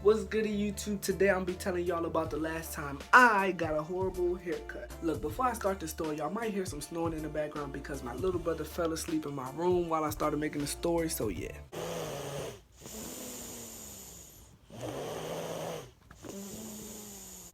What's good YouTube? Today I'm be telling y'all about the last time I got a horrible haircut. Look, before I start the story, y'all might hear some snoring in the background because my little brother fell asleep in my room while I started making the story, so yeah.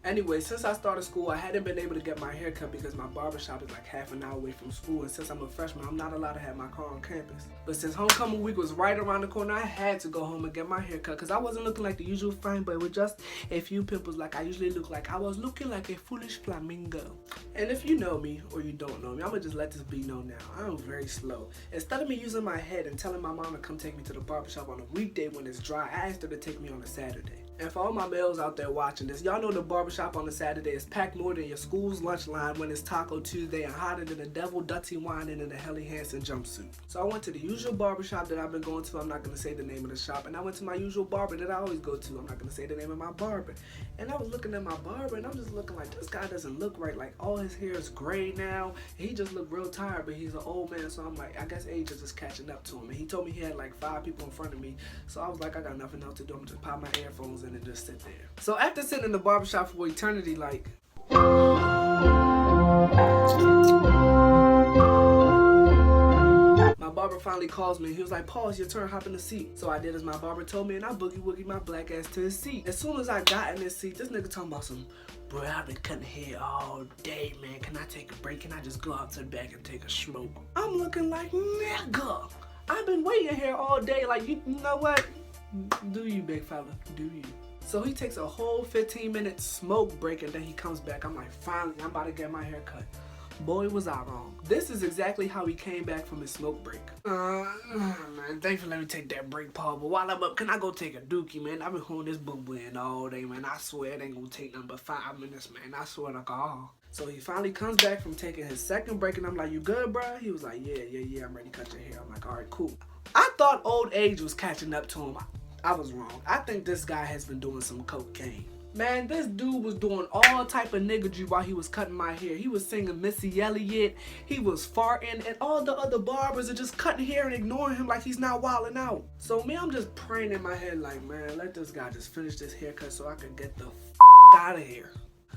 Anyway, since I started school, I hadn't been able to get my hair cut because my barbershop is like half an hour away from school, and since I'm a freshman, I'm not allowed to have my car on campus. But since homecoming week was right around the corner, I had to go home and get my hair cut because I wasn't looking like the usual fine boy with just a few pimples like I usually look like. I was looking like a foolish flamingo. And if you know me or you don't know me, I'm gonna just let this be known now. I'm very slow. Instead of me using my head and telling my mom to come take me to the barbershop on a weekday when it's dry, I asked her to take me on a Saturday. And for all my males out there watching this, y'all know the barbershop on a Saturday is packed more than your school's lunch line when it's Taco Tuesday and hotter than the devil Dutty whining in a Helly Hansen jumpsuit. So I went to the usual barbershop that I've been going to. I'm not going to say the name of the shop. And I went to my usual barber that I always go to. I'm not going to say the name of my barber. And I was looking at my barber and I'm just looking like, this guy doesn't look right. Like all his hair is gray now. And he just looked real tired, but he's an old man. So I'm like, I guess age is just catching up to him. And he told me he had like 5 people in front of me. So I was like, I got nothing else to do. I'm just pop my earphones in and just sit there. So after sitting in the barbershop for eternity, like, my barber finally calls me and he was like, pause, your turn, hop in the seat. So I did as my barber told me and I boogie woogie my black ass to his seat. As soon as I got in this seat, this nigga talking about some, bro, I've been cutting hair all day, man. Can I take a break? Can I just go out to the back and take a smoke? I'm looking like, nigga, I've been waiting here all day. Like, you know what? Do you, big fella, do you? So he takes a whole 15-minute smoke break and then he comes back. I'm like, finally, I'm about to get my hair cut. Boy, was I wrong. This is exactly how he came back from his smoke break. Man, thanks for letting me take that break, Paul. But while I'm up, can I go take a dookie, man? I've been holding this boo in all day, man. I swear it ain't gonna take nothing but 5 minutes, man. I swear to God. So he finally comes back from taking his second break and I'm like, you good, bro? He was like, yeah, I'm ready to cut your hair. I'm like, all right, cool. I thought old age was catching up to him. I was wrong. I think this guy has been doing some cocaine. Man, this dude was doing all type of niggery while he was cutting my hair. He was singing Missy Elliott, he was farting, and all the other barbers are just cutting hair and ignoring him like he's not wilding out. So me, I'm just praying in my head like, man, let this guy just finish this haircut so I can get the out of here.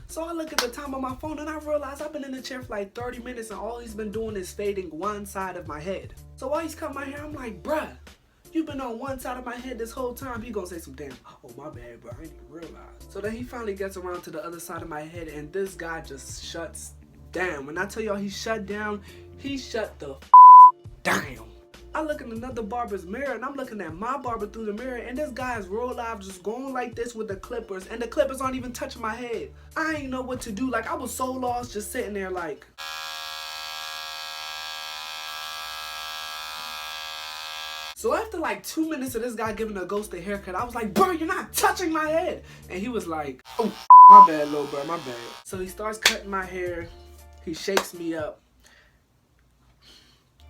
So I look at the time on my phone and I realize I've been in the chair for like 30 minutes and all he's been doing is fading one side of my head. So while he's cutting my hair, I'm like, bruh, you've been on one side of my head this whole time. He gonna say some damn, oh my bad, bro, I didn't even realize. So then he finally gets around to the other side of my head and this guy just shuts down. When I tell y'all he shut down, he shut the down. I look in another barber's mirror and I'm looking at my barber through the mirror and this guy is real live just going like this with the clippers and the clippers aren't even touching my head. I ain't know what to do. Like I was so lost just sitting there like. So after like 2 minutes of this guy giving a ghost a haircut, I was like, bro, you're not touching my head. And he was like, oh, my bad, little bro, my bad. So he starts cutting my hair. He shakes me up.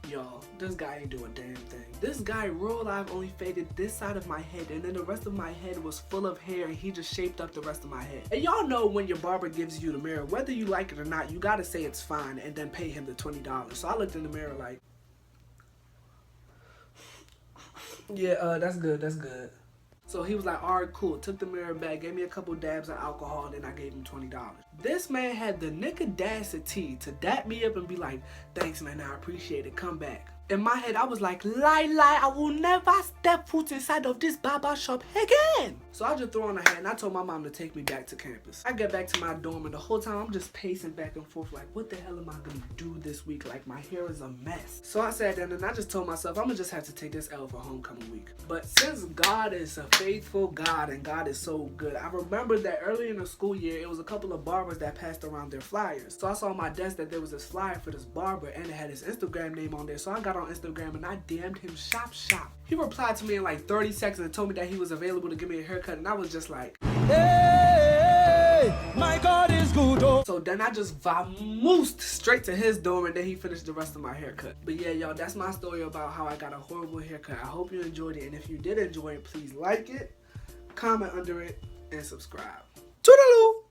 Y'all, this guy ain't doing a damn thing. This guy real life only faded this side of my head and then the rest of my head was full of hair and he just shaped up the rest of my head. And y'all know when your barber gives you the mirror, whether you like it or not, you gotta say it's fine and then pay him the $20. So I looked in the mirror like, yeah, that's good, that's good. So he was like, all right, cool. Took the mirror back, gave me a couple dabs of alcohol, and then I gave him $20. This man had the nickadacity to dap me up and be like, thanks, man, I appreciate it, come back. In my head, I was like, lie, I will never step foot inside of this barber shop again. So I just threw on a hat and I told my mom to take me back to campus. I get back to my dorm and the whole time I'm just pacing back and forth like, what the hell am I gonna do this week? Like my hair is a mess. So I sat down and I just told myself I'm gonna just have to take this L for homecoming week. But since God is a faithful God and God is so good, I remember that early in the school year, it was a couple of barbers that passed around their flyers. So I saw on my desk that there was this flyer for this barber and it had his Instagram name on there. So I got on Instagram and I DM'd him shop. He replied to me in like 30 seconds and told me that he was available to give me a haircut and I was just like, hey, my God is good. Oh. So then I just vamoosed straight to his dorm and then he finished the rest of my haircut. But yeah, y'all, that's my story about how I got a horrible haircut. I hope you enjoyed it, and if you did enjoy it, please like it, comment under it, and subscribe. Toodaloo!